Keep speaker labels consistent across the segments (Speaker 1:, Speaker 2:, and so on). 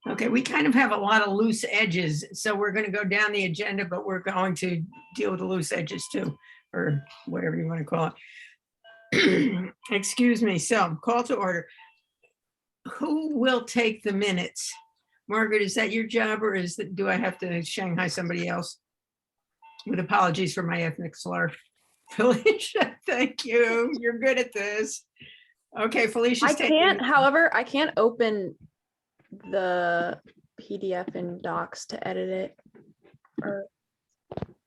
Speaker 1: Okay, we kind of have a lot of loose edges, so we're going to go down the agenda, but we're going to deal with the loose edges too, or whatever you want to call it. Excuse me. So, call to order. Who will take the minutes? Margaret, is that your job, or do I have to Shanghai somebody else? With apologies for my ethnic slur. Felicia, thank you. You're good at this. Okay, Felicia.
Speaker 2: I can't, however, I can't open the PDF in Docs to edit it. Or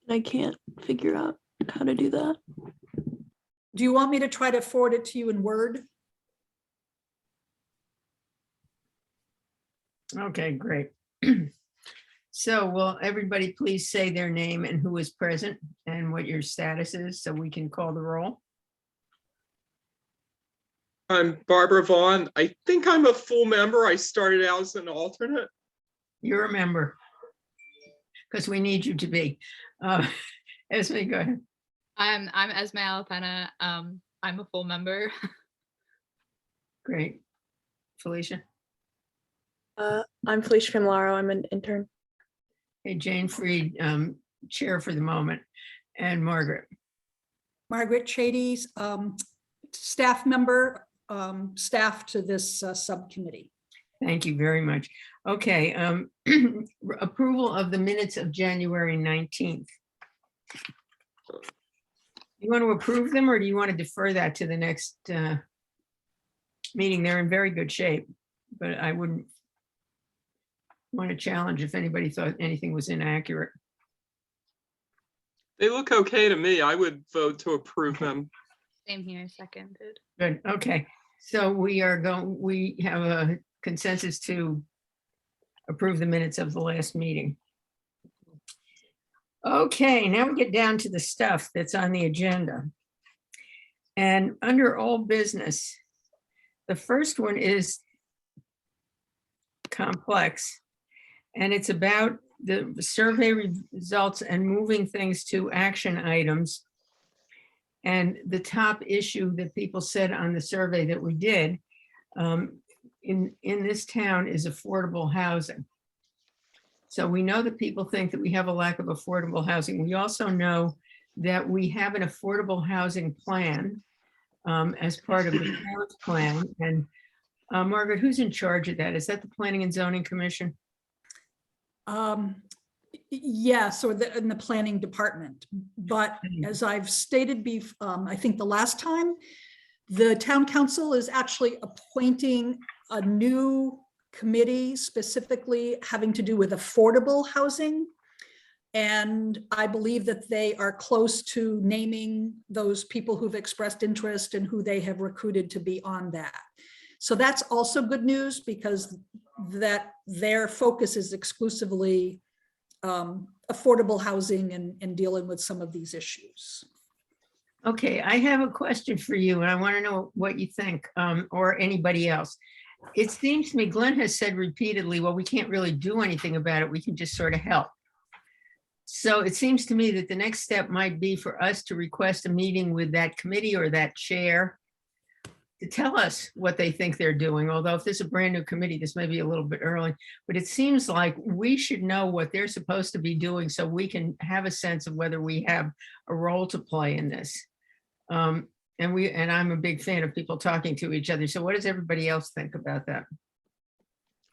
Speaker 2: I can't figure out how to do that.
Speaker 3: Do you want me to try to forward it to you in Word?
Speaker 1: Okay, great. So will everybody please say their name and who is present and what your status is so we can call the roll?
Speaker 4: I'm Barbara Vaughn. I think I'm a full member. I started out as an alternate.
Speaker 1: You're a member because we need you to be. Esme, go ahead.
Speaker 5: I'm Esme Alapena. I'm a full member.
Speaker 1: Great. Felicia?
Speaker 2: I'm Felicia Familaro. I'm an intern.
Speaker 1: Hey, Jane Freed, chair for the moment, and Margaret.
Speaker 3: Margaret Chady's staff member, staff to this subcommittee.
Speaker 1: Thank you very much. Okay, approval of the minutes of January 19th. You want to approve them, or do you want to defer that to the next meeting? They're in very good shape, but I wouldn't want to challenge if anybody thought anything was inaccurate.
Speaker 4: They look okay to me. I would vote to approve them.
Speaker 5: Same here, seconded.
Speaker 1: Good, okay. So we have a consensus to approve the minutes of the last meeting. Okay, now we get down to the stuff that's on the agenda. And under old business, the first one is complex. And it's about the survey results and moving things to action items. And the top issue that people said on the survey that we did in this town is affordable housing. So we know that people think that we have a lack of affordable housing. We also know that we have an affordable housing plan as part of the town's plan. And Margaret, who's in charge of that? Is that the Planning and Zoning Commission?
Speaker 3: Yes, or in the planning department. But as I've stated I think the last time, the town council is actually appointing a new committee specifically having to do with affordable housing. And I believe that they are close to naming those people who've expressed interest and who they have recruited to be on that. So that's also good news, because that their focus is exclusively affordable housing and dealing with some of these issues.
Speaker 1: Okay, I have a question for you, and I want to know what you think, or anybody else. It seems to me Glenn has said repeatedly, well, we can't really do anything about it. We can just sort of help. So it seems to me that the next step might be for us to request a meeting with that committee or that chair to tell us what they think they're doing. Although if this is a brand new committee, this may be a little bit early, but it seems like we should know what they're supposed to be doing so we can have a sense of whether we have a role to play in this. And I'm a big fan of people talking to each other. So what does everybody else think about that?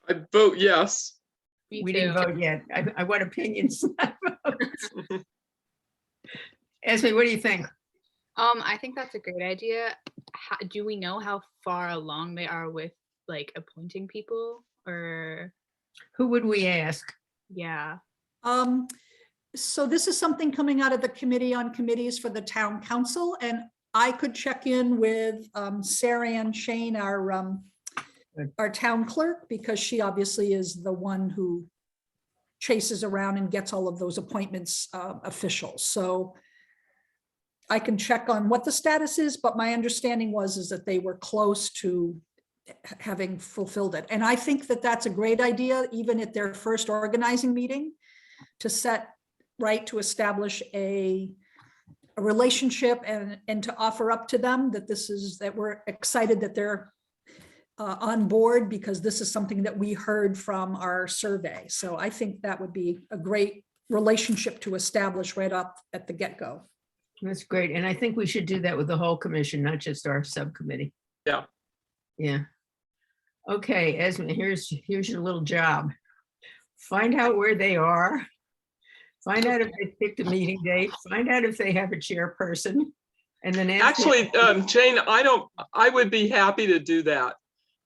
Speaker 4: I vote yes.
Speaker 1: We didn't vote yet. I want opinions. Esme, what do you think?
Speaker 5: I think that's a great idea. Do we know how far along they are with like appointing people, or
Speaker 1: who would we ask?
Speaker 5: Yeah.
Speaker 3: So this is something coming out of the Committee on Committees for the Town Council, and I could check in with Sarah Ann Shane, our town clerk, because she obviously is the one who chases around and gets all of those appointments official. So I can check on what the status is, but my understanding is that they were close to having fulfilled it. And I think that that's a great idea, even at their first organizing meeting, to establish a a relationship and to offer up to them that that we're excited that they're on board, because this is something that we heard from our survey. So I think that would be a great relationship to establish right up at the get-go.
Speaker 1: That's great. And I think we should do that with the whole commission, not just our subcommittee.
Speaker 4: Yeah.
Speaker 1: Yeah. Okay, Esme, here's your little job. Find out where they are. Find out if they picked a meeting date. Find out if they have a chairperson. And then
Speaker 4: Actually, Jane, I would be happy to do that.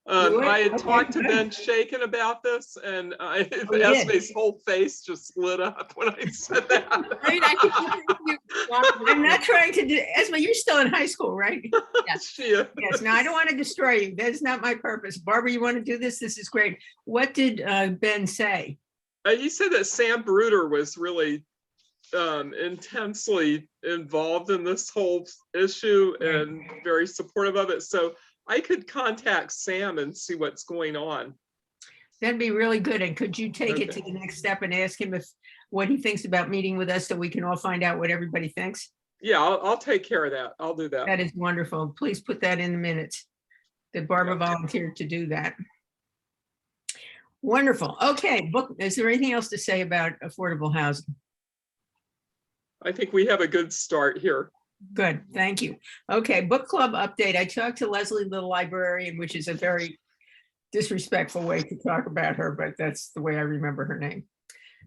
Speaker 1: would?
Speaker 4: I had
Speaker 1: Okay,
Speaker 4: talked to
Speaker 1: good.
Speaker 4: Ben Shaken about this, and
Speaker 1: you did?
Speaker 4: Esme's whole face just lit up when I said that.
Speaker 5: I mean, I could definitely walk
Speaker 1: I'm not trying to do, Esme, you're still in high school, right?
Speaker 5: Yes.
Speaker 4: She is.
Speaker 1: Yes, no, I don't want to destroy you. That's not my purpose. Barbara, you want to do this? This is great. What did Ben say?
Speaker 4: He said that Sam Bruder was really intensely involved in this whole issue and very supportive of it. So I could contact Sam and see what's going on.
Speaker 1: That'd be really good. And could you take it to
Speaker 4: Okay.
Speaker 1: the next step and ask him what he thinks about meeting with us so we can all find out what everybody thinks?
Speaker 4: Yeah, I'll take care of that. I'll do that.
Speaker 1: That is wonderful. Please put that in the minutes that Barbara volunteered to do that. Wonderful. Okay, book. Is there anything else to say about affordable housing?
Speaker 4: I think we have a good start here.
Speaker 1: Good, thank you. Okay, book club update. I talked to Leslie, the librarian, which is a very disrespectful way to talk about her, but that's the way I remember her name.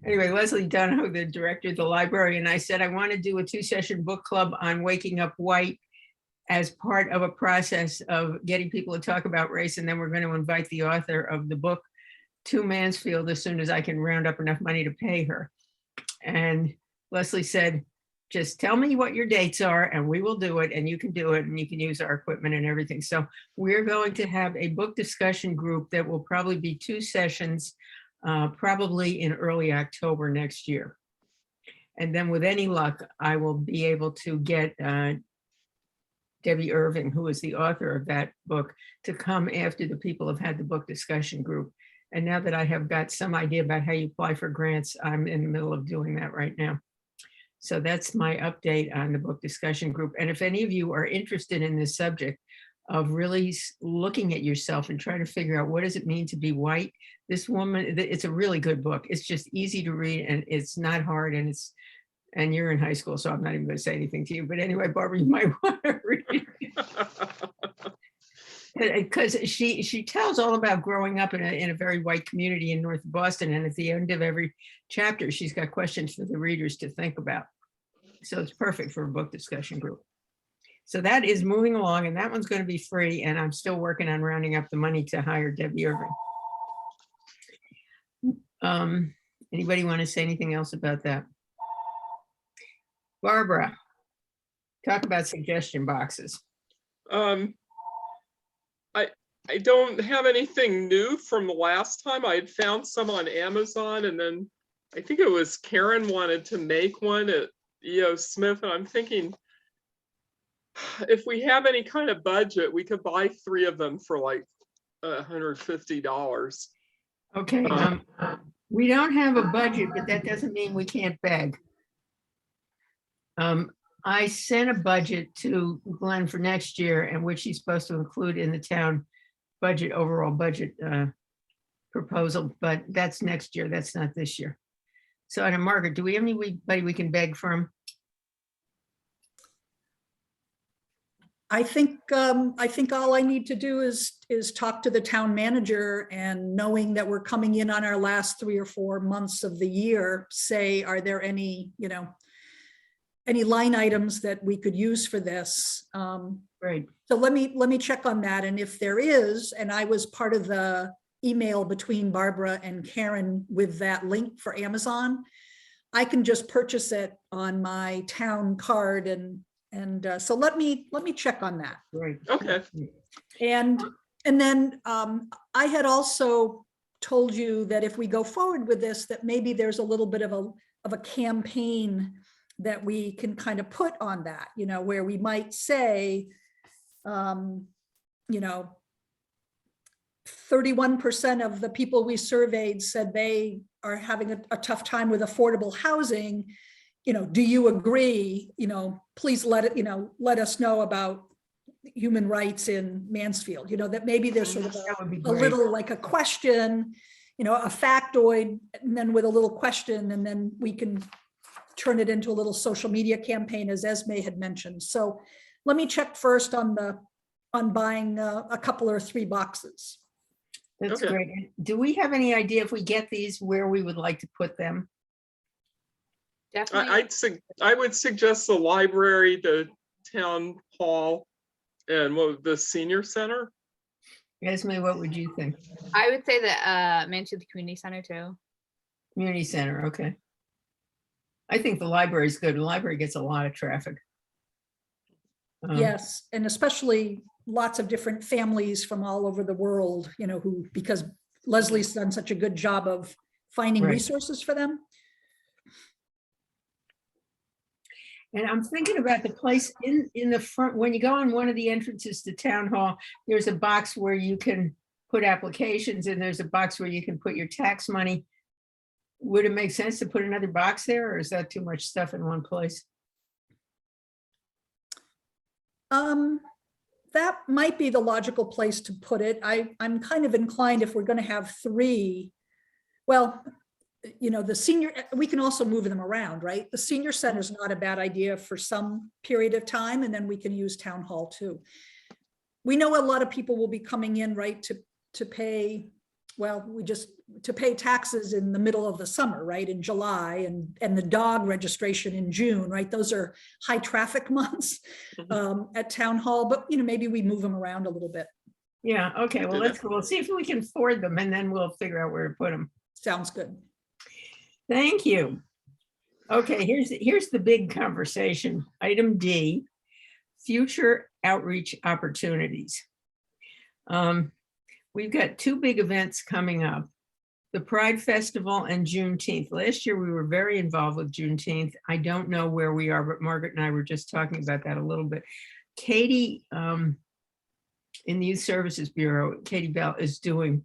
Speaker 1: Anyway, Leslie Donahoe, the director of the library, and I said I want to do a 2-session book club on waking up white as part of a process of getting people to talk about race, and then we're going to invite the author of the book to Mansfield as soon as I can round up enough money to pay her. And Leslie said, just tell me what your dates are and we will do it, and you can do it and you can use our equipment and everything. So we're going to have a book discussion group that will probably be 2 sessions, probably in early October next year. And then with any luck, I will be able to get Debbie Irving, who is the author of that book, to come after the people have had the book discussion group. And now that I have got some idea about how you apply for grants, I'm in the middle of doing that right now. So that's my update on the book discussion group. And if any of you are interested in this subject of really looking at yourself and trying to figure out what does it mean to be white, this woman, it's a really good book. It's just easy to read and it's not hard, and you're in high school, so I'm not even going to say anything to you. But anyway, Barbara, you might want to read it. Because she tells all about growing up in a very white community in North Boston, and at the end of every chapter, she's got questions for the readers to think about. So it's perfect for a book discussion group. So that is moving along, and that one's going to be free, and I'm still working on rounding up the money to hire Debbie Irving. Anybody want to say anything else about that? Barbara, talk about suggestion boxes.
Speaker 4: I don't have anything new from the last time. I had found some on Amazon, and then I think it was Karen wanted to make one at E.O. Smith, and I'm thinking if we have any kind of budget, we could buy 3 of them for like $150.
Speaker 1: Okay, we don't have a budget, but that doesn't mean we can't beg. I sent a budget to Glenn for next year, and which he's supposed to include in the town budget, overall budget proposal, but that's next year. That's not this year. So, and Margaret, do we have anybody we can beg from?
Speaker 3: I think all I need to do is talk to the town manager, and knowing that we're coming in on our last 3 or 4 months of the year, say, are there any line items that we could use for this?
Speaker 1: Right.
Speaker 3: So let me check on that. And if there is, and I was part of the email between Barbara and Karen with that link for Amazon, I can just purchase it on my town card. And so let me check on that.
Speaker 1: Right.
Speaker 4: Okay.
Speaker 3: And then I had also told you that if we go forward with this, that maybe there's a little bit of a campaign that we can kind of put on that, where we might say, 31% of the people we surveyed said they are having a tough time with affordable housing. do you agree, please let us know about human rights in Mansfield, that maybe there's sort of
Speaker 1: That would be
Speaker 3: a
Speaker 1: great.
Speaker 3: little like a question, a factoid, and then with a little question, and then we can turn it into a little social media campaign, as Esme had mentioned. So let me check first on buying a couple or 3 boxes.
Speaker 1: That's
Speaker 4: Okay.
Speaker 1: great. And do we have any idea if we get these, where we would like to put them?
Speaker 5: Definitely.
Speaker 4: I would suggest the library, the town hall, and the senior center.
Speaker 1: Esme, what would you think?
Speaker 5: I would say the Mansfield Community Center too.
Speaker 1: Community center, okay. I think the library is good. The library gets a lot of traffic.
Speaker 3: Yes, and especially lots of different families from all over the world, because Leslie's done such a good job of finding
Speaker 1: Right.
Speaker 3: resources for them.
Speaker 1: And I'm thinking about the place in the front, when you go in one of the entrances to town hall, there's a box where you can put applications, and there's a box where you can put your tax money. Would it make sense to put another box there, or is that too much stuff in one place?
Speaker 3: That might be the logical place to put it. I'm kind of inclined, if we're going to have 3, well, the senior, we can also move them around, right? The senior center is not a bad idea for some period of time, and then we can use town hall too. We know a lot of people will be coming in, right, to pay, well, to pay taxes in the middle of the summer, right, in July, and the dog registration in June, right? Those are high traffic months at town hall, but maybe we move them around a little bit.
Speaker 1: Yeah, okay, well, we'll see if we can afford them, and then we'll figure out where to put them.
Speaker 3: Sounds good.
Speaker 1: Thank you. Okay, here's the big conversation. Item D, future outreach opportunities. We've got 2 big events coming up, the Pride Festival and Juneteenth. Last year, we were very involved with Juneteenth. I don't know where we are, but Margaret and I were just talking about that a little bit. Katie, in the Youth Services Bureau, Katie Bell is doing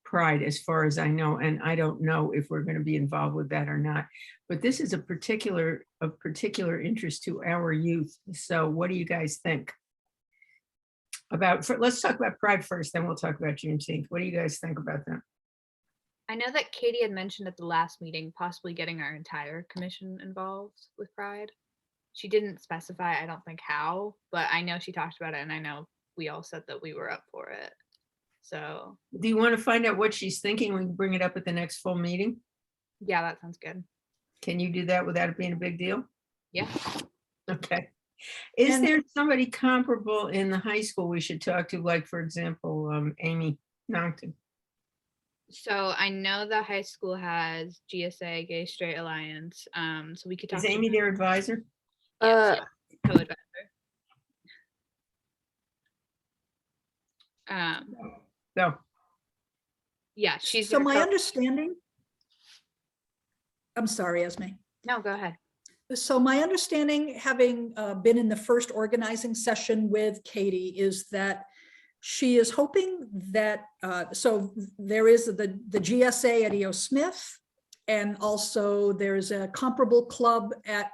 Speaker 1: Pride, as far as I know, and I don't know if we're going to be involved with that or not. But this is of particular interest to our youth. So what do you guys think? Let's talk about Pride first, then we'll talk about Juneteenth. What do you guys think about that?
Speaker 5: I know that Katie had mentioned at the last meeting possibly getting our entire commission involved with Pride. She didn't specify, I don't think how, but I know she talked about it, and I know we all said that we were up for it. So
Speaker 1: do you want to find out what she's thinking? We can bring it up at the next full meeting.
Speaker 5: yeah, that sounds good.
Speaker 1: Can you do that without it being a big deal?
Speaker 5: Yeah.
Speaker 1: Okay. Is
Speaker 3: And-
Speaker 1: there somebody comparable in the high school we should talk to, like, for example, Amy Nongton?
Speaker 5: So I know the high school has GSA, Gay Straight Alliance. So we could talk
Speaker 1: Is Amy their advisor?
Speaker 5: Yes, co-advisor.
Speaker 1: No.
Speaker 5: Yeah, she's
Speaker 3: So
Speaker 5: their
Speaker 3: my
Speaker 5: co-
Speaker 3: understanding, I'm sorry, Esme.
Speaker 5: No, go ahead.
Speaker 3: So my understanding, having been in the first organizing session with Katie, is that she is hoping that, so there is the GSA at E.O. Smith, and also there's a comparable club at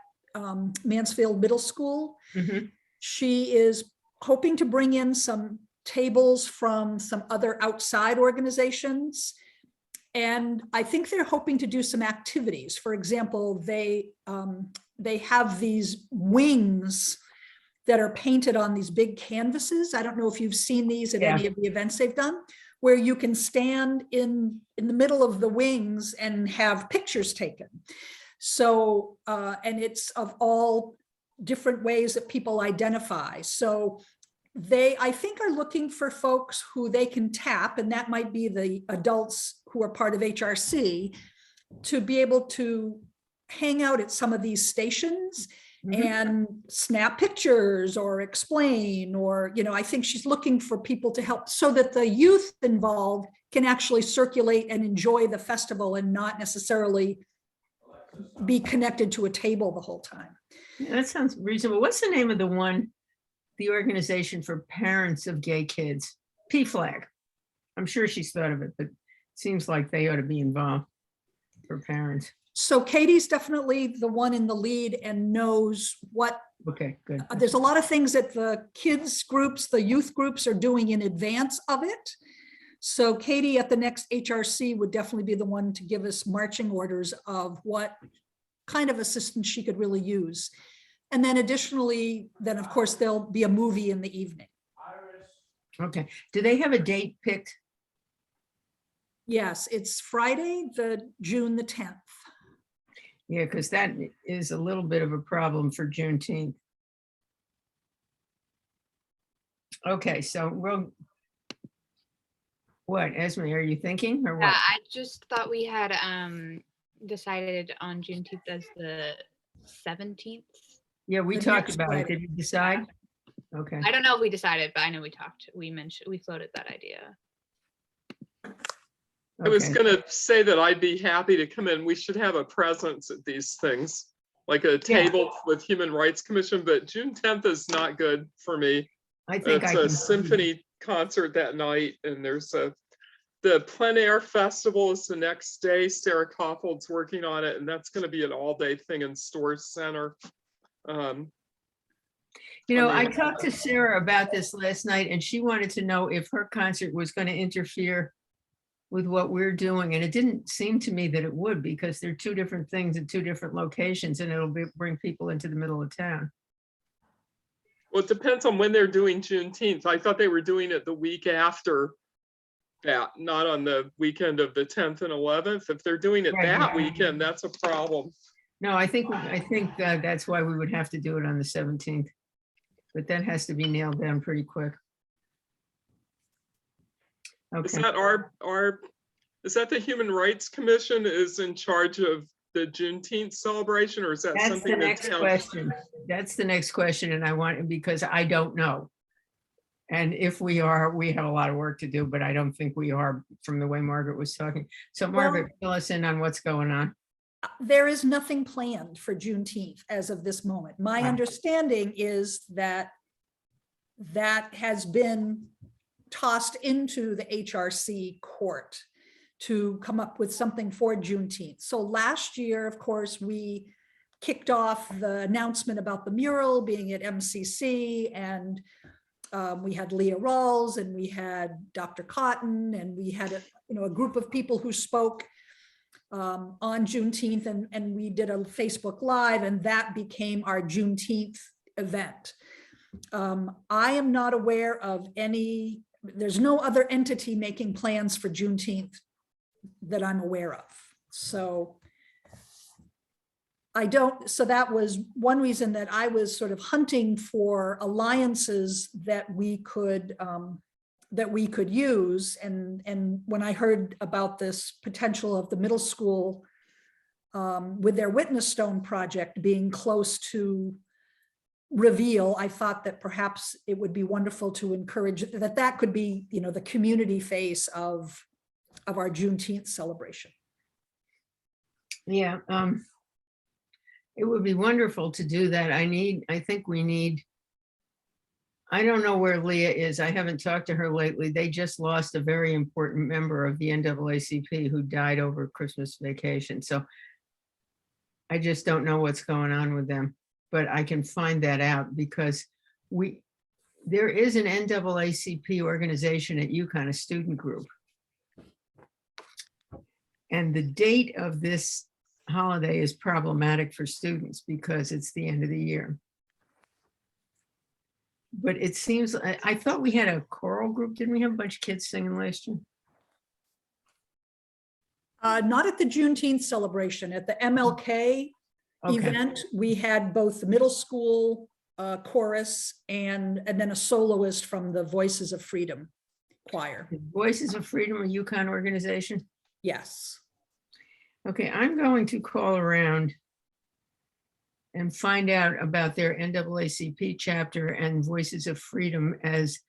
Speaker 3: Mansfield Middle School.
Speaker 1: Mhm.
Speaker 3: She is hoping to bring in some tables from some other outside organizations. And I think they're hoping to do some activities. For example, they have these wings that are painted on these big canvases. I don't know if you've seen these at any of the events they've done, where you can stand in the middle of the wings and have pictures taken. So, and it's of all different ways that people identify. So they, I think, are looking for folks who they can tap, and that might be the adults who are part of HRC, to be able to hang out at some of these stations and snap pictures or explain, or, I think she's looking for people to help so that the youth involved can actually circulate and enjoy the festival and not necessarily be connected to a table the whole time.
Speaker 1: Yeah, that sounds reasonable. What's the name of the organization for parents of gay kids? PFLAG. I'm sure she's thought of it, but it seems like they ought to be involved for parents.
Speaker 3: So Katie's definitely the one in the lead and knows what,
Speaker 1: Okay, good.
Speaker 3: there's a lot of things that the kids groups, the youth groups are doing in advance of it. So Katie at the next HRC would definitely be the one to give us marching orders of what kind of assistance she could really use. And then additionally, then of course, there'll be a movie in the evening.
Speaker 1: Okay, do they have a date picked?
Speaker 3: Yes, it's Friday, June the 10th.
Speaker 1: Yeah, because that is a little bit of a problem for Juneteenth. Okay, so what, Esme, are you thinking or
Speaker 5: Yeah,
Speaker 1: what?
Speaker 5: I just thought we had decided on Juneteenth as the 17th.
Speaker 1: Yeah, we
Speaker 3: The
Speaker 1: talked
Speaker 3: next
Speaker 1: about it.
Speaker 3: Friday.
Speaker 1: Did you decide? Okay.
Speaker 5: I don't know if we decided, but I know we floated that idea.
Speaker 4: I was
Speaker 1: Okay.
Speaker 4: gonna say that I'd be happy to come in. We should have a presence at these things, like a table with Human Rights Commission, but June 10th is not good for me.
Speaker 1: I think
Speaker 4: It's
Speaker 1: I
Speaker 4: a
Speaker 1: can.
Speaker 4: symphony concert that night, and the plein air festival is the next day. Sarah Koffold's working on it, and that's gonna be an all-day thing in Storrs Center.
Speaker 1: You know,
Speaker 4: I
Speaker 1: I
Speaker 4: mean-
Speaker 1: talked to Sarah about this last night and she wanted to know if her concert was going to interfere with what we're doing. And it didn't seem to me that it would, because they're two different things at two different locations and bring people into the middle of town.
Speaker 4: Well, it depends on when they're doing Juneteenth. I thought they were doing it the week after that, not on the weekend of the 10th and 11th. If they're doing it
Speaker 1: Right,
Speaker 4: that
Speaker 1: right.
Speaker 4: weekend, that's a problem.
Speaker 1: No, I think that's why we would have to do it on the 17th. But that has to be nailed down pretty quick.
Speaker 4: Is
Speaker 1: Okay,
Speaker 4: that is that the Human Rights Commission is in charge of the Juneteenth celebration, or is that
Speaker 1: that's the
Speaker 4: something the
Speaker 1: next
Speaker 4: town?
Speaker 1: question. That's the next question, and I want, because I don't know. And if we are, we have a lot of work to do, but I don't think we are, from the way Margaret was talking. So Margaret, fill us in on what's going on.
Speaker 3: There is nothing planned for Juneteenth as of this moment. My
Speaker 1: Wow.
Speaker 3: understanding is that that has been tossed into the HRC court to come up with something for Juneteenth. So last year, of course, we kicked off the announcement about the mural being at MCC, and we had Leah Rawls and we had Dr. Cotton, and we had a group of people who spoke on Juneteenth, and we did a Facebook Live, and that became our Juneteenth event. I am not aware of there's no other entity making plans for Juneteenth that I'm aware of. So that was one reason that I was sort of hunting for alliances that we could use. And when I heard about this potential of the middle school with their Witness Stone project being close to reveal, I thought that perhaps it would be wonderful to encourage that could be, the community face of our Juneteenth celebration.
Speaker 1: Yeah, it would be wonderful to do that. I think we need, I don't know where Leah is. I haven't talked to her lately. They just lost a very important member of the NAACP who died over Christmas vacation. So I just don't know what's going on with them, but I can find that out, because there is an NAACP organization at UConn, a student group. And the date of this holiday is problematic for students because it's the end of the year. But it seems, I thought we had a choral group. Didn't we have a bunch of kids singing last year?
Speaker 3: Not at the Juneteenth celebration. At the MLK
Speaker 1: Okay,
Speaker 3: event, we had both the middle school chorus and then a soloist from the Voices of Freedom choir.
Speaker 1: the Voices of Freedom, a UConn organization.
Speaker 3: Yes.
Speaker 1: Okay, I'm going to call around and find out about their NAACP chapter and Voices of Freedom as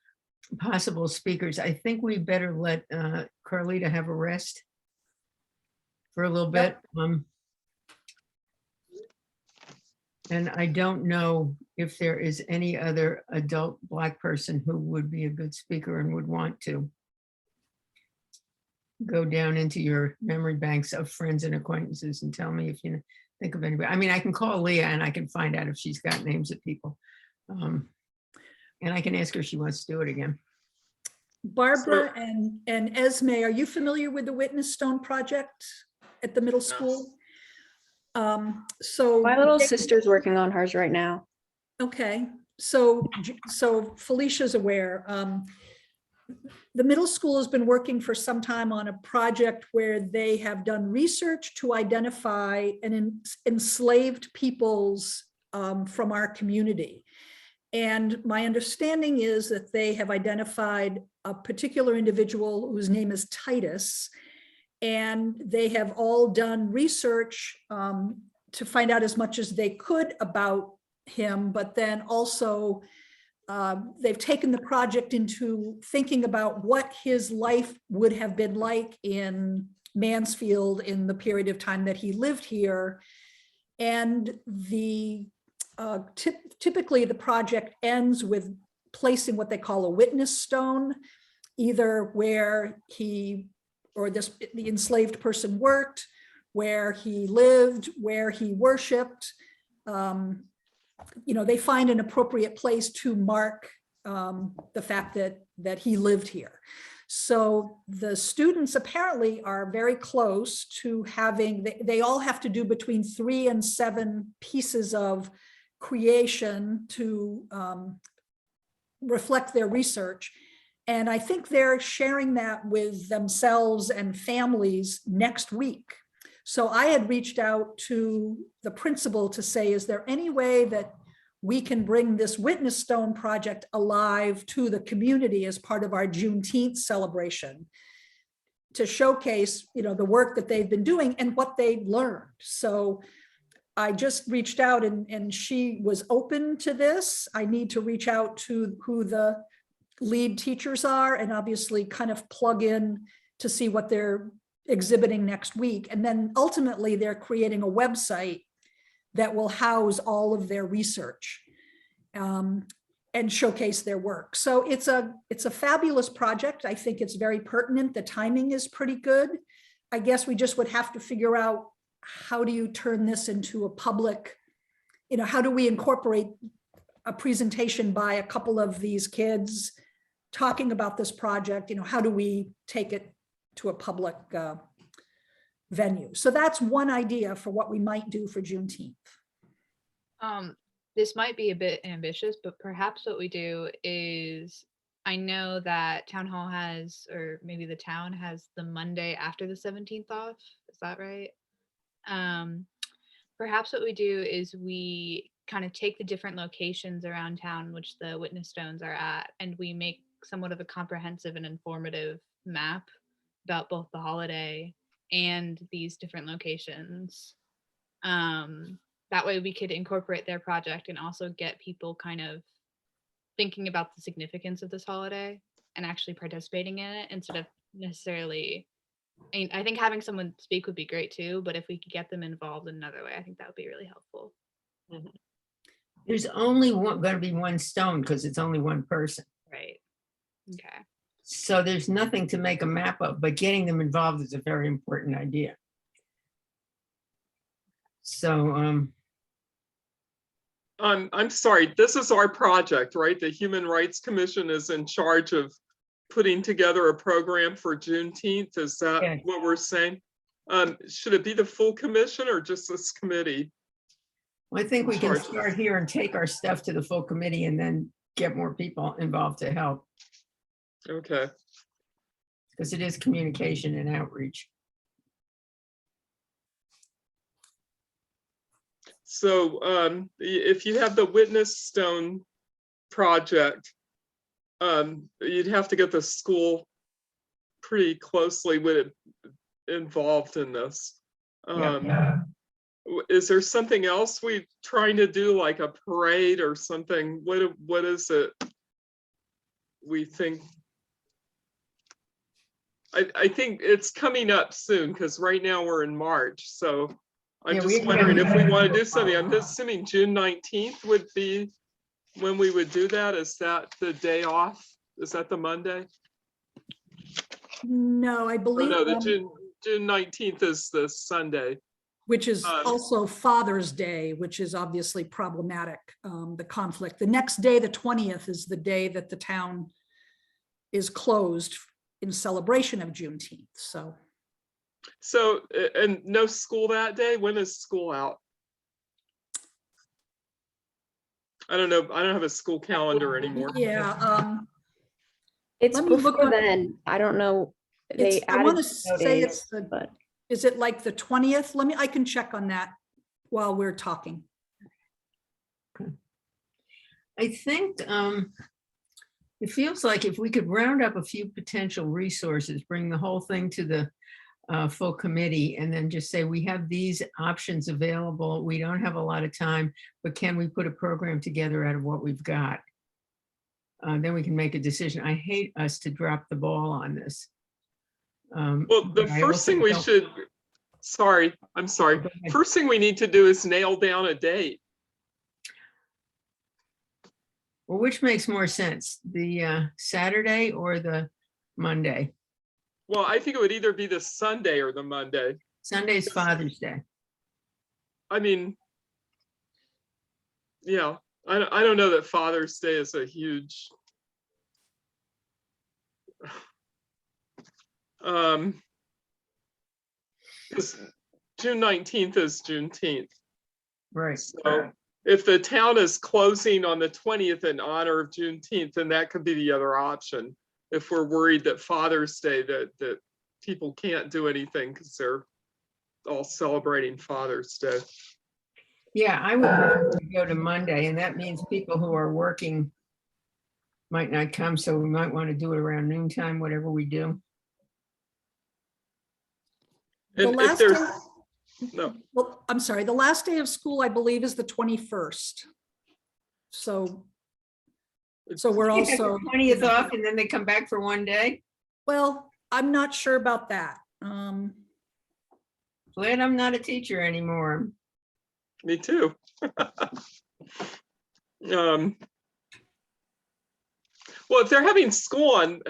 Speaker 1: possible speakers. I think we better let Carlita have a rest for a little bit. And I don't know if there is any other adult Black person who would be a good speaker and would want to. go down into your memory banks of friends and acquaintances and tell me if you think of anybody. I mean, I can call Leah and I can find out if she's got names of people. And I can ask her if she wants to do it again.
Speaker 3: Barbara and Esme, are you familiar with the Witness Stone project at the middle school? So
Speaker 2: My little sister's working on hers right now.
Speaker 3: okay, so Felicia's aware. The middle school has been working for some time on a project where they have done research to identify enslaved peoples from our community. And my understanding is that they have identified a particular individual whose name is Titus, and they have all done research to find out as much as they could about him, but then also they've taken the project into thinking about what his life would have been like in Mansfield in the period of time that he lived here. And typically the project ends with placing what they call a witness stone, either where the enslaved person worked, where he lived, where he worshiped. They find an appropriate place to mark the fact that he lived here. So the students apparently are very close to having, they all have to do between 3 and 7 pieces of creation to reflect their research. And I think they're sharing that with themselves and families next week. So I had reached out to the principal to say, is there any way that we can bring this Witness Stone project alive to the community as part of our Juneteenth celebration to showcase, the work that they've been doing and what they've learned. So I just reached out and she was open to this. I need to reach out to who the lead teachers are and obviously kind of plug in to see what they're exhibiting next week. And then ultimately they're creating a website that will house all of their research and showcase their work. So it's a fabulous project. I think it's very pertinent. The timing is pretty good. I guess we just would have to figure out, how do you turn this into a public, how do we incorporate a presentation by a couple of these kids talking about this project? How do we take it to a public venue? So that's one idea for what we might do for Juneteenth.
Speaker 5: This might be a bit ambitious, but perhaps what we do is, I know that town hall has, or maybe the town has the Monday after the 17th off. Is that right? Perhaps what we do is we kind of take the different locations around town which the witness stones are at, and we make somewhat of a comprehensive and informative map about both the holiday and these different locations. That way we could incorporate their project and also get people kind of thinking about the significance of this holiday and actually participating in it instead of necessarily, I think having someone speak would be great too, but if we could get them involved in another way, I think that would be really helpful.
Speaker 1: Mm-hmm. There's only going to be one stone because it's only one person.
Speaker 5: Right. Okay.
Speaker 1: So there's nothing to make a map of, but getting them involved is a very important idea. So,
Speaker 4: I'm sorry, this is our project, right? The Human Rights Commission is in charge of putting together a program for Juneteenth. Is that what we're saying? Should it be the full commission or just this committee?
Speaker 1: Well, I think we can start here and take our stuff to the full committee and then get more people involved to help.
Speaker 4: Okay.
Speaker 1: Because it is communication and outreach.
Speaker 4: So if you have the Witness Stone project, you'd have to get the school pretty closely with it involved in this. Is there something else we're trying to do, like a parade or something? What is it we think? I think it's coming up soon because right now we're in March. So I'm just wondering if we want to do something. I'm assuming June 19th would be when we would do that. Is that the day off? Is that the Monday?
Speaker 3: No, I
Speaker 4: Oh,
Speaker 3: believe,
Speaker 4: no, the June 19th is the Sunday.
Speaker 3: which is
Speaker 4: um,
Speaker 3: also Father's Day, which is obviously problematic, the conflict. The next day, the 20th, is the day that the town is closed in celebration of Juneteenth, so.
Speaker 4: So, and no school that day? When is school out? I don't know. I don't have a school calendar anymore.
Speaker 3: Yeah,
Speaker 2: It's
Speaker 3: Let me look
Speaker 2: before
Speaker 3: up-
Speaker 2: then. I don't know. They
Speaker 3: it's, I want
Speaker 2: added
Speaker 3: to say it's
Speaker 2: days, but
Speaker 3: is it like the 20th? I can check on that while we're talking.
Speaker 1: I think it feels like if we could round up a few potential resources, bring the whole thing to the full committee and then just say, we have these options available. We don't have a lot of time, but can we put a program together out of what we've got? Then we can make a decision. I hate us to drop the ball on this.
Speaker 4: Well, the
Speaker 1: but I
Speaker 4: first
Speaker 1: also
Speaker 4: thing we
Speaker 1: don't-
Speaker 4: should, sorry, I'm sorry.
Speaker 1: Go ahead.
Speaker 4: First thing we need to do is nail down a date.
Speaker 1: Well, which makes more sense, the Saturday or the Monday?
Speaker 4: Well, I think it would either be the Sunday or the Monday.
Speaker 1: Sunday's Father's Day.
Speaker 4: I mean, yeah, I don't know that Father's Day is a huge. Because June 19th is Juneteenth.
Speaker 1: Right.
Speaker 4: So if the town is closing on the 20th in honor of Juneteenth, then that could be the other option. If we're worried that Father's Day, that people can't do anything because they're all celebrating Father's Day.
Speaker 1: Yeah, I would prefer to go to Monday, and that means people who are working might not come, so we might want to do it around noontime, whatever we do.
Speaker 3: The
Speaker 4: And if
Speaker 3: last
Speaker 4: there's,
Speaker 3: day,
Speaker 4: no,
Speaker 3: well, I'm sorry, the last day of school, I believe, is the 21st. So we're
Speaker 1: You have the
Speaker 3: also,
Speaker 1: 20th off, and then they come back for one day.
Speaker 3: well, I'm not sure about that.
Speaker 1: Glad I'm not a teacher anymore.
Speaker 4: me too. Well, if they're having school on,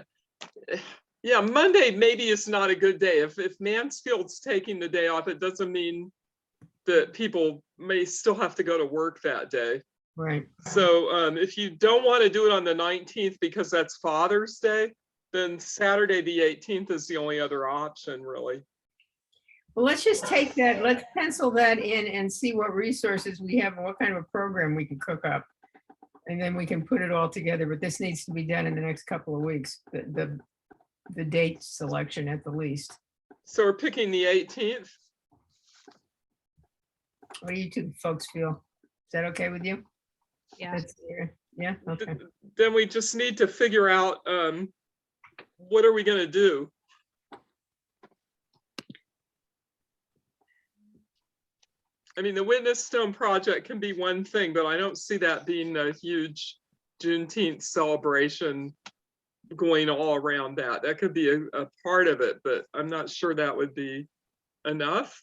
Speaker 4: yeah, Monday maybe is not a good day. If Mansfield's taking the day off, it doesn't mean that people may still have to go to work that day.
Speaker 1: Right.
Speaker 4: So if you don't want to do it on the 19th because that's Father's Day, then Saturday the 18th is the only other option, really.
Speaker 1: Well, let's just take that, let's pencil that in and see what resources we have and what kind of a program we can cook up. And then we can put it all together, but this needs to be done in the next couple of weeks, the date selection at the least.
Speaker 4: So we're picking the 18th.
Speaker 1: What do you two folks feel? Is that okay with you?
Speaker 5: Yeah.
Speaker 1: That's clear. Yeah, okay.
Speaker 4: Then we just need to figure out what are we going to do? I mean, the Witness Stone project can be one thing, but I don't see that being a huge Juneteenth celebration going all around that. That could be a part of it, but I'm not sure that would be enough.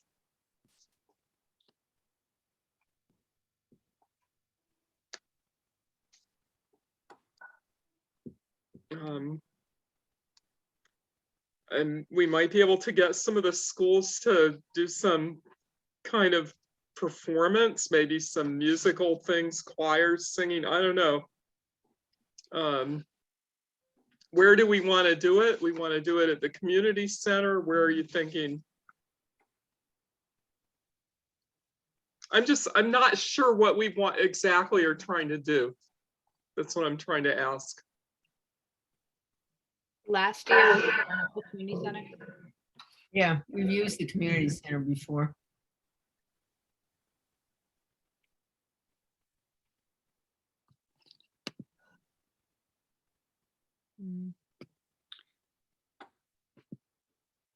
Speaker 4: And we might be able to get some of the schools to do some kind of performance, maybe some musical things, choirs singing, I don't know. Where do we want to do it? We want to do it at the community center. Where are you thinking? I'm not sure what we want exactly or trying to do. That's what I'm trying to ask.
Speaker 5: Last year was done at the community center.
Speaker 1: Yeah, we've used the community center before.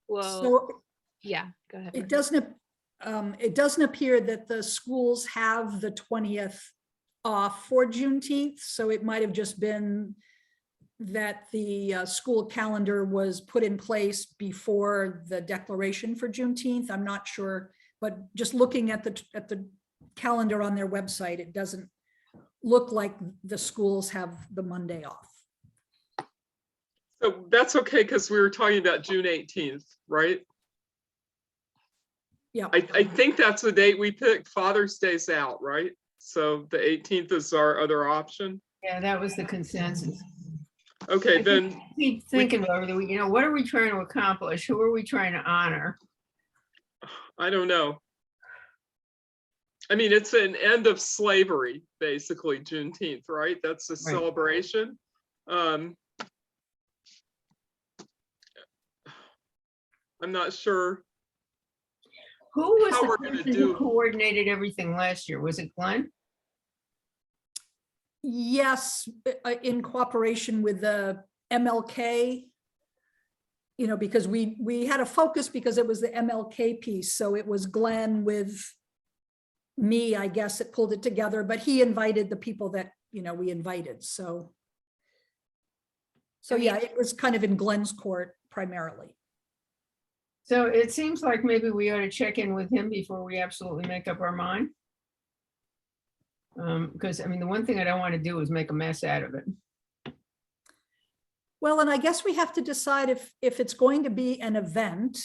Speaker 5: Well,
Speaker 3: so
Speaker 5: yeah, go ahead.
Speaker 3: it
Speaker 5: Brenda.
Speaker 3: doesn't appear that the schools have the 20th off for Juneteenth. So it might have just been that the school calendar was put in place before the declaration for Juneteenth. I'm not sure, but just looking at the calendar on their website, it doesn't look like the schools have the Monday off.
Speaker 4: So that's okay, because we were talking about June 18th, right?
Speaker 3: Yeah.
Speaker 4: I think that's the date we picked. Father's Day's out, right? So the 18th is our other option.
Speaker 1: Yeah, that was the consensus.
Speaker 4: Okay,
Speaker 1: I
Speaker 4: then,
Speaker 1: keep thinking over the, what are we trying to accomplish? Who are we trying to honor?
Speaker 4: I don't know. I mean, it's an end of slavery, basically, Juneteenth, right? That's a celebration. I'm not sure.
Speaker 1: Who was
Speaker 4: How
Speaker 1: the
Speaker 4: we're gonna
Speaker 1: person who coordinated everything last year? Was it Glenn?
Speaker 3: Yes, in cooperation with the MLK, because we had a focus because it was the MLK piece. So it was Glenn with me, I guess, that pulled it together, but he invited the people that, we invited. So yeah, it was kind of in Glenn's court primarily.
Speaker 1: So it seems like maybe we ought to check in with him before we absolutely make up our mind. Because I mean, the one thing I don't want to do is make a mess out of it.
Speaker 3: Well, and I guess we have to decide if it's going to be an event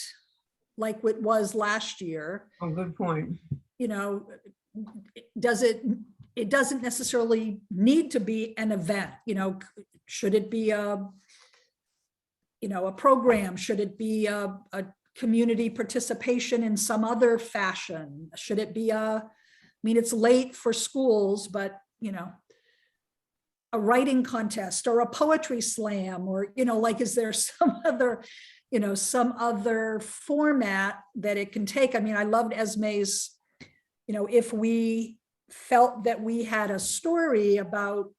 Speaker 3: like it was last year.
Speaker 1: Oh, good point.
Speaker 3: It doesn't necessarily need to be an event, should it be a program? Should it be a community participation in some other fashion? Should it be it's late for schools, but a writing contest or a poetry slam, or is there some other format that it can take? I mean, I loved Esme's, if we felt that we had a story about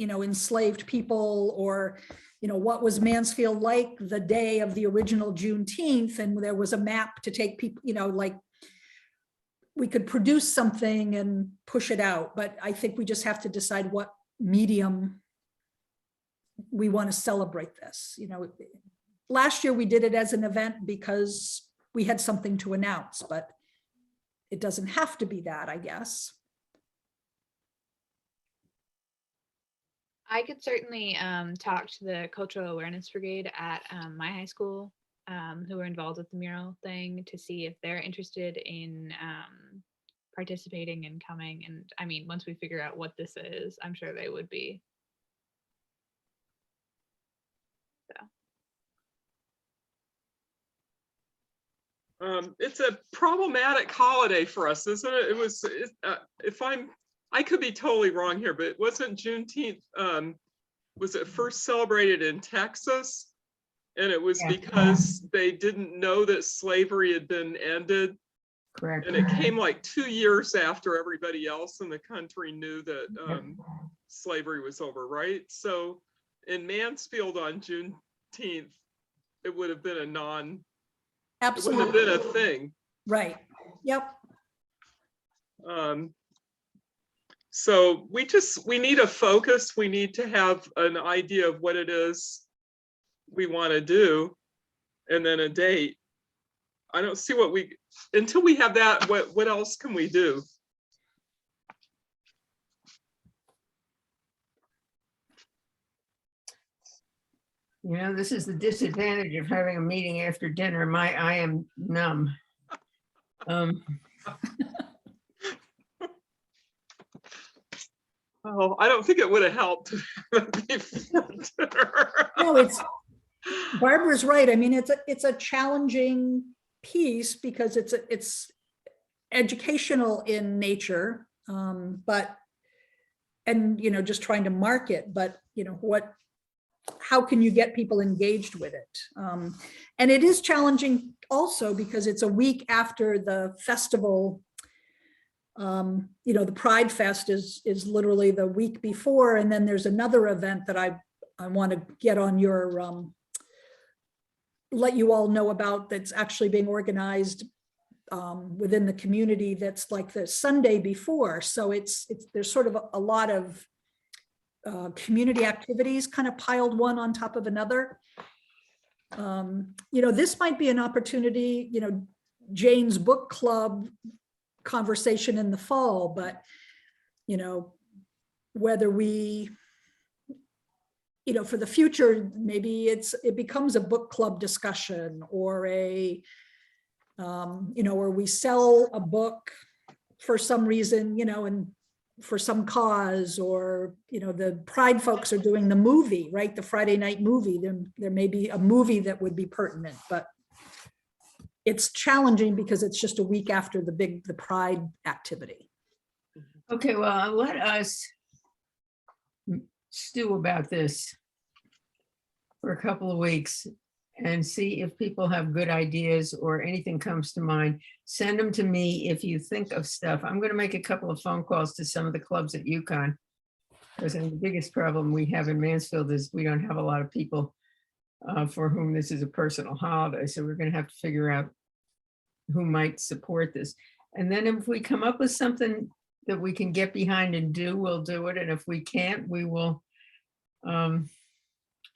Speaker 3: enslaved people, or what was Mansfield like the day of the original Juneteenth, and there was a map to take people, we could produce something and push it out. But I think we just have to decide what medium we want to celebrate this. Last year we did it as an event because we had something to announce, but it doesn't have to be that, I guess.
Speaker 5: I could certainly talk to the Cultural Awareness Brigade at my high school, who are involved with the mural thing, to see if they're interested in participating and coming. And I mean, once we figure out what this is, I'm sure they would be. So.
Speaker 4: It's a problematic holiday for us, isn't it? It was, I could be totally wrong here, but wasn't Juneteenth, was it first celebrated in Texas? And it was because they didn't know that slavery had been ended.
Speaker 1: Correct.
Speaker 4: And it came like 2 years after everybody else in the country knew that slavery was over, right? So in Mansfield on Juneteenth, it would have been
Speaker 3: Absolutely.
Speaker 4: it would have been a thing.
Speaker 3: Right. Yep.
Speaker 4: So we need a focus. We need to have an idea of what it is we want to do, and then a date. I don't see until we have that, what else can we do?
Speaker 1: This is the disadvantage of having a meeting after dinner. I am numb.
Speaker 4: Oh, I don't think it would have helped.
Speaker 3: No, Barbara's right. I mean, it's a challenging piece because it's educational in nature, but just trying to market, but how can you get people engaged with it? And it is challenging also because it's a week after the festival. The Pride Fest is literally the week before, and then there's another event that I want to get on your let you all know about, that's actually being organized within the community, that's like the Sunday before. So there's sort of a lot of community activities kind of piled one on top of another. This might be an opportunity, Jane's book club conversation in the fall, but whether we for the future, maybe it becomes a book club discussion or or we sell a book for some reason, and for some cause, or, the Pride folks are doing the movie, right? The Friday night movie, then there may be a movie that would be pertinent, but it's challenging because it's just a week after the Pride activity.
Speaker 1: Okay, well, let us stew about this for a couple of weeks and see if people have good ideas or anything comes to mind. Send them to me if you think of stuff. I'm going to make a couple of phone calls to some of the clubs at UConn. Because the biggest problem we have in Mansfield is we don't have a lot of people for whom this is a personal holiday. So we're going to have to figure out who might support this. And then if we come up with something that we can get behind and do, we'll do it. And if we can't, we will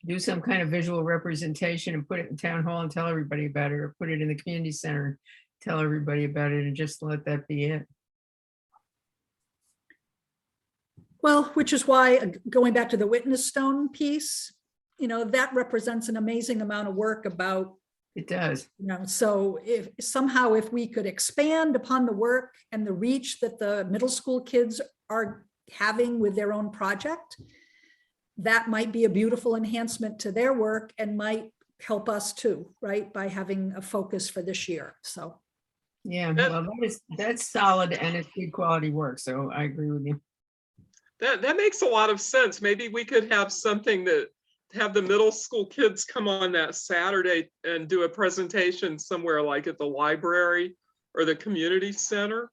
Speaker 1: do some kind of visual representation and put it in town hall and tell everybody about it, or put it in the community center and tell everybody about it, and just let that be it.
Speaker 3: Well, which is why, going back to the witness stone piece, that represents an amazing amount of work about,
Speaker 1: It does.
Speaker 3: so if somehow if we could expand upon the work and the reach that the middle school kids are having with their own project, that might be a beautiful enhancement to their work and might help us too, right? By having a focus for this year. So.
Speaker 1: Yeah, well, that's solid and it's good quality work. So I agree with you.
Speaker 4: That makes a lot of sense. Maybe we could have something that have the middle school kids come on that Saturday and do a presentation somewhere like at the library or the community center.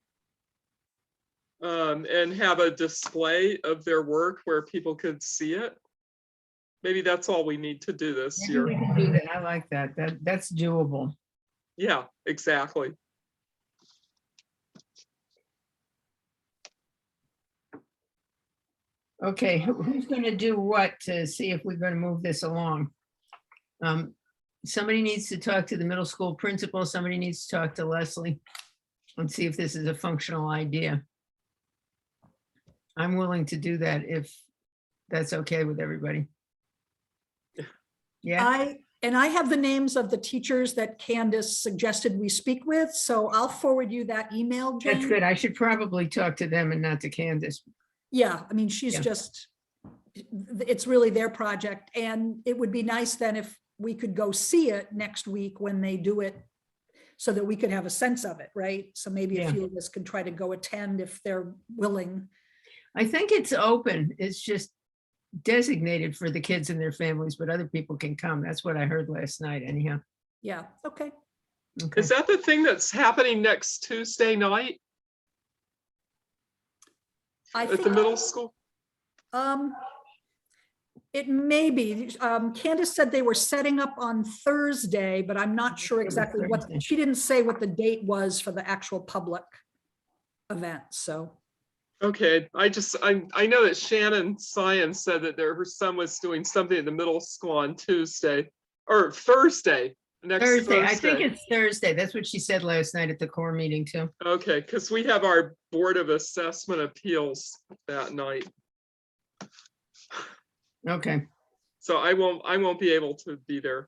Speaker 4: And have a display of their work where people could see it. Maybe that's all we need to do this
Speaker 1: Maybe
Speaker 4: year.
Speaker 1: we can do that. I like that. That's doable.
Speaker 4: Yeah, exactly.
Speaker 1: Okay, who's going to do what to see if we're going to move this along? Somebody needs to talk to the middle school principal. Somebody needs to talk to Leslie and see if this is a functional idea. I'm willing to do that if that's okay with everybody. Yeah,
Speaker 3: I have the names of the teachers that Candace suggested we speak with, so I'll forward you that email, Jane.
Speaker 1: that's good. I should probably talk to them and not to Candace.
Speaker 3: Yeah, I mean, she's
Speaker 1: Yeah.
Speaker 3: just, it's really their project, and it would be nice then if we could go see it next week when they do it, so that we could have a sense of it, right? So maybe
Speaker 1: Yeah.
Speaker 3: a few of us could try to go attend if they're willing.
Speaker 1: I think it's open. It's just designated for the kids and their families, but other people can come. That's what I heard last night anyhow.
Speaker 3: Yeah, okay.
Speaker 1: Okay.
Speaker 4: Is that the thing that's happening next Tuesday night
Speaker 3: I
Speaker 4: at the
Speaker 3: think,
Speaker 4: middle school?
Speaker 3: it may be, Candace said they were setting up on Thursday, but I'm not sure
Speaker 1: It was
Speaker 3: exactly what,
Speaker 1: Thursday.
Speaker 3: she didn't say what the date was for the actual public event, so.
Speaker 4: Okay, I know that Shannon Sion said that her son was doing something at the middle school on Tuesday or Thursday. Next
Speaker 1: Thursday. I think
Speaker 4: Thursday.
Speaker 1: it's Thursday. That's what she said last night at the core meeting too.
Speaker 4: Okay, because we have our Board of Assessment Appeals that night.
Speaker 1: Okay.
Speaker 4: So I won't be able to be there.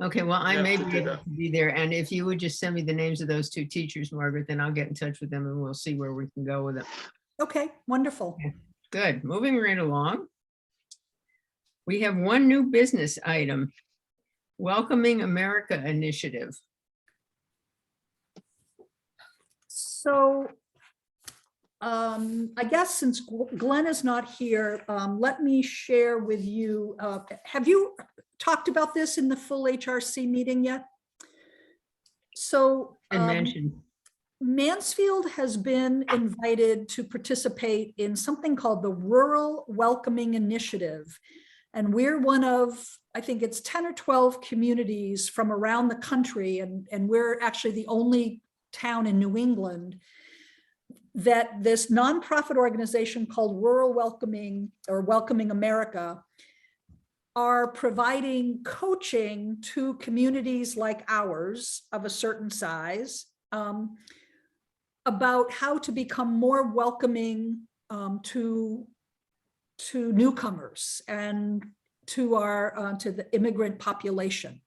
Speaker 1: Okay, well, I
Speaker 4: have
Speaker 1: may
Speaker 4: to
Speaker 1: be
Speaker 4: do
Speaker 1: able
Speaker 4: that.
Speaker 1: to be there. And if you would just send me the names of those two teachers, Margaret, then I'll get in touch with them and we'll see where we can go with it.
Speaker 3: Okay, wonderful.
Speaker 1: Good. Moving right along. We have one new business item. Welcoming America Initiative.
Speaker 3: So I guess since Glenn is not here, let me share with you, have you talked about this in the full HRC meeting yet? So
Speaker 1: And mentioned.
Speaker 3: Mansfield has been invited to participate in something called the Rural Welcoming Initiative. And we're one of, I think it's 10 or 12 communities from around the country, and we're actually the only town in New England that this nonprofit organization called Rural Welcoming or Welcoming America are providing coaching to communities like ours of a certain size about how to become more welcoming to newcomers and to the immigrant population.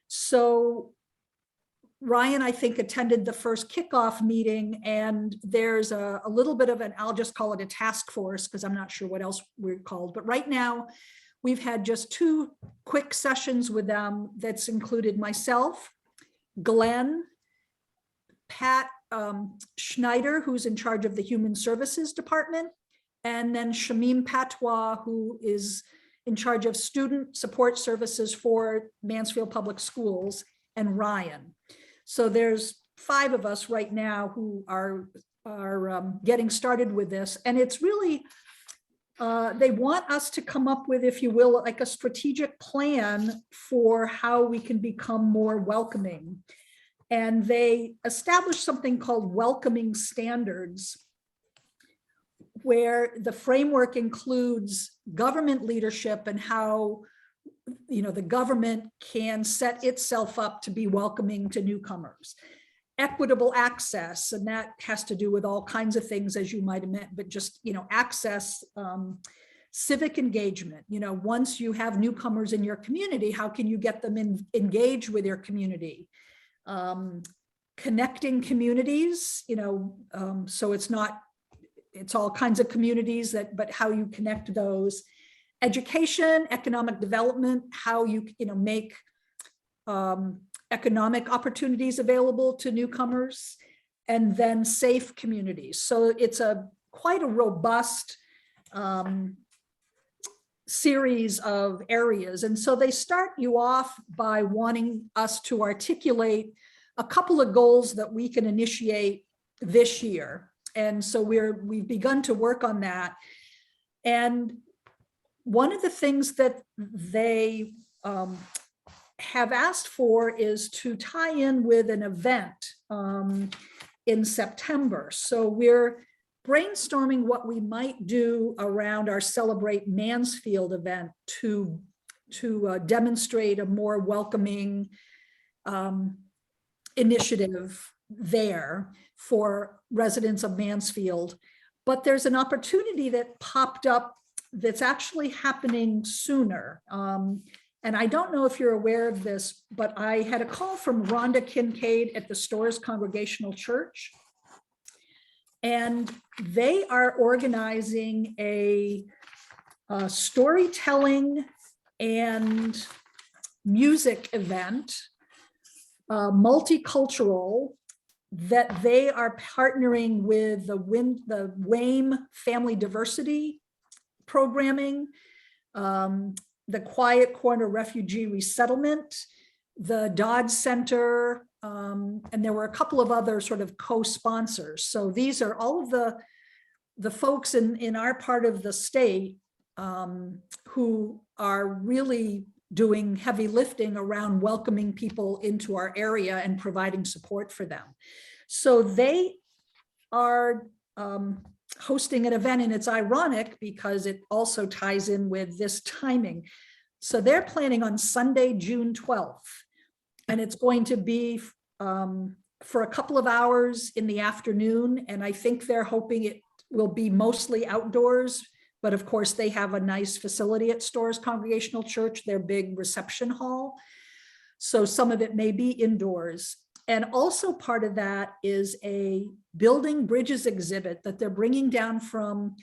Speaker 3: So Ryan, I think, attended the first kickoff meeting, and there's a little bit of I'll just call it a task force because I'm not sure what else we're called. But right now, we've had just 2 quick sessions with them that's included myself, Glenn, Pat Schneider, who's in charge of the Human Services Department, and then Shamim Patois, who is in charge of Student Support Services for Mansfield Public Schools, and Ryan. So there's 5 of us right now who are getting started with this. And it's really, they want us to come up with, if you will, like a strategic plan for how we can become more welcoming. And they established something called welcoming standards, where the framework includes government leadership and how the government can set itself up to be welcoming to newcomers, equitable access, and that has to do with all kinds of things, as you might have meant, but just access, civic engagement. Once you have newcomers in your community, how can you get them engaged with your community? Connecting communities, so it's all kinds of communities but how you connect those. Education, economic development, how you make economic opportunities available to newcomers, and then safe communities. So it's quite a robust series of areas. And so they start you off by wanting us to articulate a couple of goals that we can initiate this year. And so we've begun to work on that. And one of the things that they have asked for is to tie in with an event in September. So we're brainstorming what we might do around our Celebrate Mansfield event to demonstrate a more welcoming initiative there for residents of Mansfield. But there's an opportunity that popped up that's actually happening sooner. And I don't know if you're aware of this, but I had a call from Rhonda Kincaid at the Storrs Congregational Church. And they are organizing a storytelling and music event, multicultural, that they are partnering with the WAME Family Diversity Programming, the Quiet Corner Refugee Resettlement, the Dodd Center, and there were a couple of other sort of co-sponsors. So these are all of the folks in our part of the state who are really doing heavy lifting around welcoming people into our area and providing support for them. So they are hosting an event, and it's ironic because it also ties in with this timing. So they're planning on Sunday, June 12th, and it's going to be for a couple of hours in the afternoon. And I think they're hoping it will be mostly outdoors, but of course they have a nice facility at Storrs Congregational Church, their big reception hall. So some of it may be indoors. And also part of that is a Building Bridges exhibit that they're bringing down from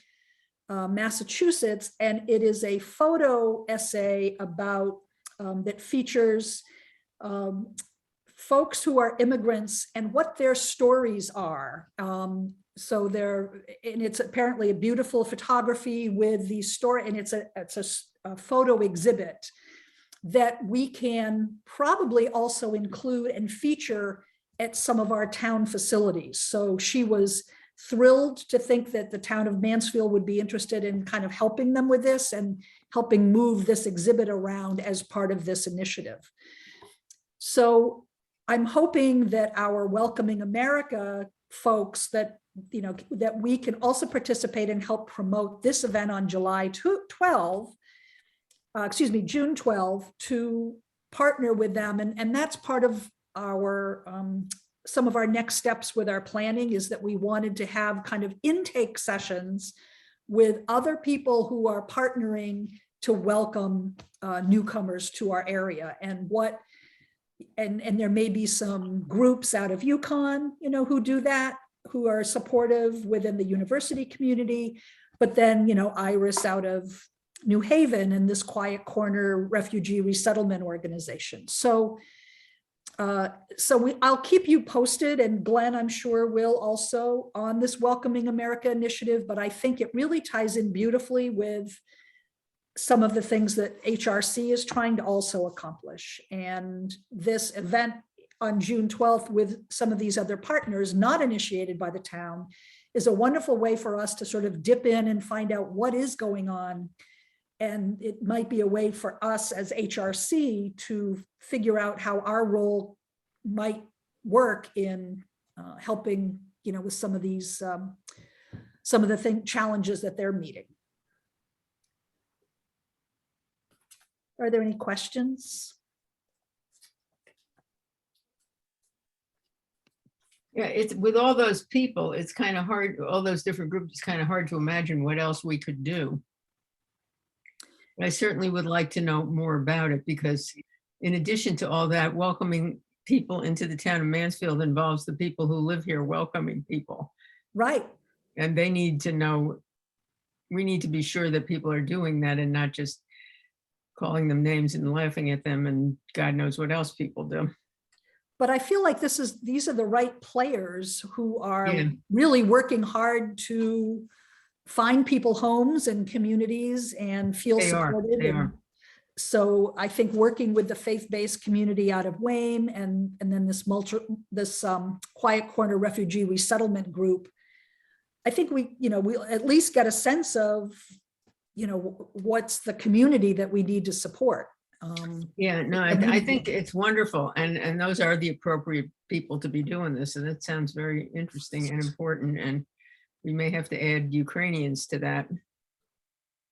Speaker 3: Massachusetts. And it is a photo essay about that features folks who are immigrants and what their stories are. So it's apparently a beautiful photography with the story, and it's a photo exhibit that we can probably also include and feature at some of our town facilities. So she was thrilled to think that the town of Mansfield would be interested in kind of helping them with this and helping move this exhibit around as part of this initiative. So I'm hoping that our Welcoming America folks that we can also participate and help promote this event on June 12th, to partner with them. And that's part of our, some of our next steps with our planning, is that we wanted to have kind of intake sessions with other people who are partnering to welcome newcomers to our area, and there may be some groups out of Yukon, who do that, who are supportive within the university community, but then, Iris out of New Haven and this Quiet Corner Refugee Resettlement Organization. So I'll keep you posted, and Glenn, I'm sure, will also, on this Welcoming America initiative, but I think it really ties in beautifully with some of the things that HRC is trying to also accomplish. And this event on June 12th with some of these other partners, not initiated by the town, is a wonderful way for us to sort of dip in and find out what is going on. And it might be a way for us as HRC to figure out how our role might work in helping, with some of these, some of the challenges that they're meeting. Are there any questions?
Speaker 1: Yeah, it's with all those people, it's kind of hard, all those different groups, it's kind of hard to imagine what else we could do. I certainly would like to know more about it, because in addition to all that, welcoming people into the town of Mansfield involves the people who live here welcoming people.
Speaker 3: Right.
Speaker 1: And they need to know, we need to be sure that people are doing that and not just calling them names and laughing at them and God knows what else people do.
Speaker 3: But I feel like these are the right players who are
Speaker 1: Yeah.
Speaker 3: really working hard to find people homes and communities and feel
Speaker 1: They are,
Speaker 3: supported.
Speaker 1: they
Speaker 3: And
Speaker 1: are.
Speaker 3: so I think working with the faith-based community out of Wayne and then this Quiet Corner Refugee Resettlement Group, I think we'll at least get a sense of, what's the community that we need to support.
Speaker 1: Yeah, no, I think it's wonderful. And those are the appropriate people to be doing this. And it sounds very interesting and important. And we may have to add Ukrainians to that.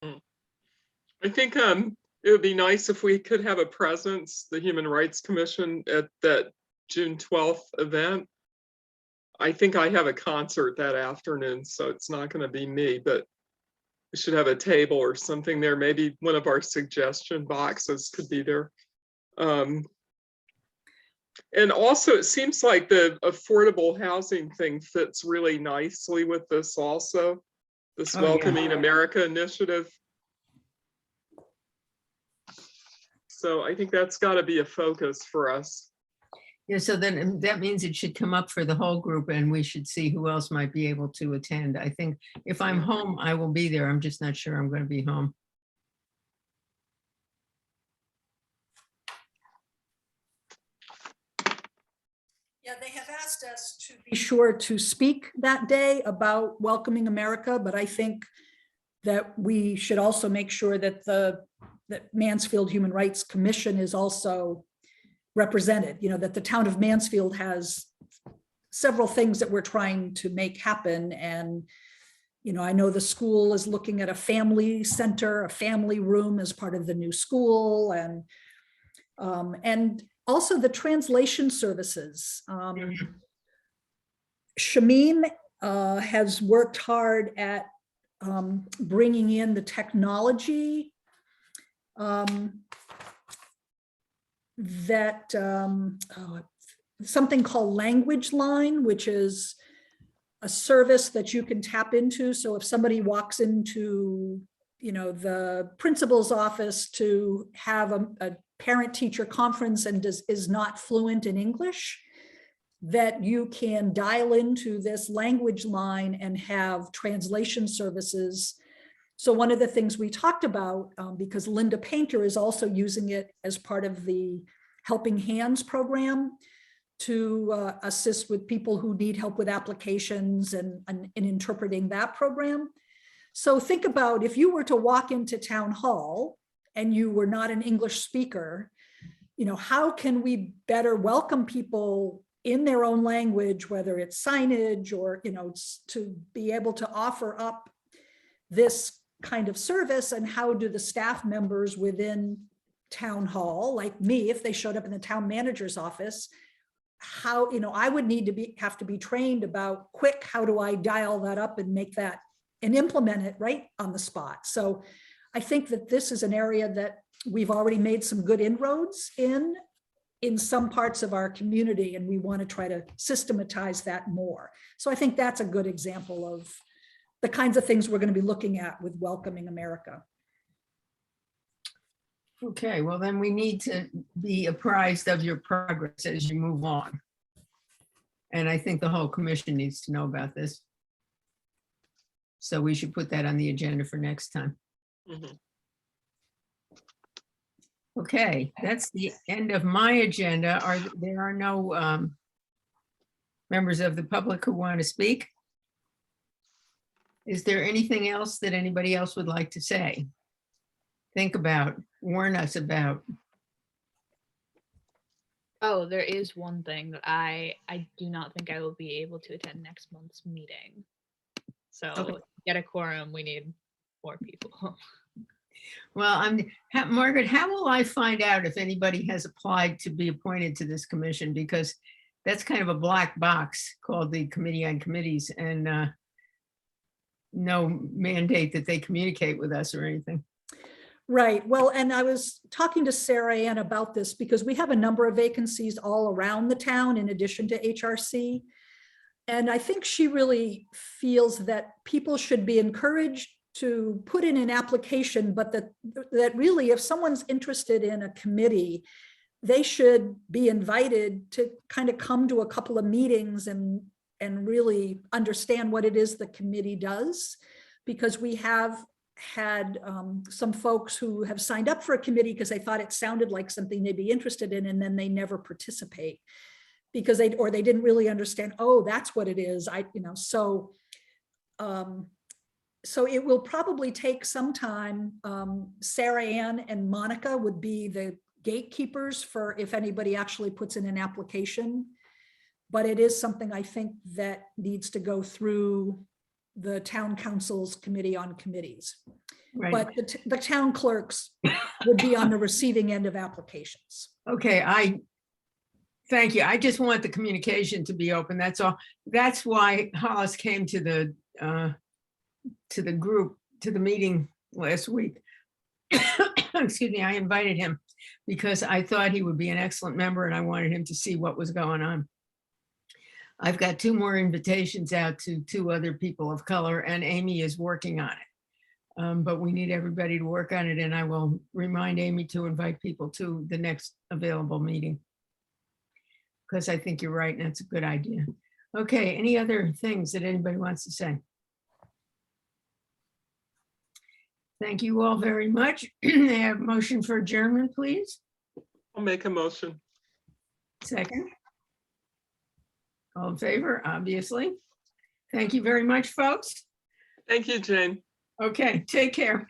Speaker 4: I think it would be nice if we could have a presence, the Human Rights Commission, at that June 12th event. I think I have a concert that afternoon, so it's not going to be me, but we should have a table or something there. Maybe one of our suggestion boxes could be there. And also, it seems like the affordable housing thing fits really nicely with this also, this
Speaker 1: Oh, yeah.
Speaker 4: Welcoming America initiative. So I think that's got to be a focus for us.
Speaker 1: Yeah, so then that means it should come up for the whole group and we should see who else might be able to attend. I think if I'm home, I will be there. I'm just not sure I'm going to be home.
Speaker 3: Yeah, they have asked us to be sure to speak that day about Welcoming America, but I think that we should also make sure that that Mansfield Human Rights Commission is also represented, that the town of Mansfield has several things that we're trying to make happen. And, I know the school is looking at a family center, a family room as part of the new school, and also the translation services. Shameen has worked hard at bringing in the technology that something called Language Line, which is a service that you can tap into. So if somebody walks into, the principal's office to have a parent-teacher conference and is not fluent in English, that you can dial into this language line and have translation services. So one of the things we talked about, because Linda Painter is also using it as part of the Helping Hands program to assist with people who need help with applications and interpreting that program. So think about if you were to walk into town hall and you were not an English speaker, how can we better welcome people in their own language, whether it's signage or, to be able to offer up this kind of service, and how do the staff members within town hall, like me, if they showed up in the town manager's office, how, I would need to have to be trained about how do I dial that up and make that and implement it right on the spot. So I think that this is an area that we've already made some good inroads in some parts of our community, and we want to try to systematize that more. So I think that's a good example of the kinds of things we're going to be looking at with Welcoming America.
Speaker 1: Okay, well, then we need to be apprised of your progress as you move on. And I think the whole commission needs to know about this. So we should put that on the agenda for next time.
Speaker 4: Mhm.
Speaker 1: Okay, that's the end of my agenda. There are no members of the public who want to speak? Is there anything else that anybody else would like to say? Think about, warn us about?
Speaker 5: Oh, there is one thing that I do not think I will be able to attend next month's meeting. So
Speaker 1: Okay.
Speaker 5: to get a quorum, we need more people.
Speaker 1: Well, Margaret, how will I find out if anybody has applied to be appointed to this commission? Because that's kind of a black box called the Committee on Committees, and no mandate that they communicate with us or anything.
Speaker 3: Right. Well, and I was talking to Sarah Ann about this because we have a number of vacancies all around the town in addition to HRC. And I think she really feels that people should be encouraged to put in an application, but that really, if someone's interested in a committee, they should be invited to kind of come to a couple of meetings and really understand what it is the committee does. Because we have had some folks who have signed up for a committee because they thought it sounded like something they'd be interested in, and then they never participate because they didn't really understand, oh, that's what it is. So it will probably take some time. Sarah Ann and Monica would be the gatekeepers for if anybody actually puts in an application. But it is something I think that needs to go through the town council's committee on committees.
Speaker 1: Right.
Speaker 3: But the town clerks would be on the receiving end of applications.
Speaker 1: Okay, thank you. I just want the communication to be open. That's all. That's why Hollis came to the group, to the meeting last week. Excuse me, I invited him because I thought he would be an excellent member and I wanted him to see what was going on. I've got 2 more invitations out to 2 other people of color, and Amy is working on it. But we need everybody to work on it, and I will remind Amy to invite people to the next available meeting. Because I think you're right, and that's a good idea. Okay, any other things that anybody wants to say? Thank you all very much. May I have a motion for adjournment, please?
Speaker 4: I'll make a motion.
Speaker 1: Second. All in favor, obviously. Thank you very much, folks.
Speaker 4: Thank you, Jane.
Speaker 1: Okay, take care.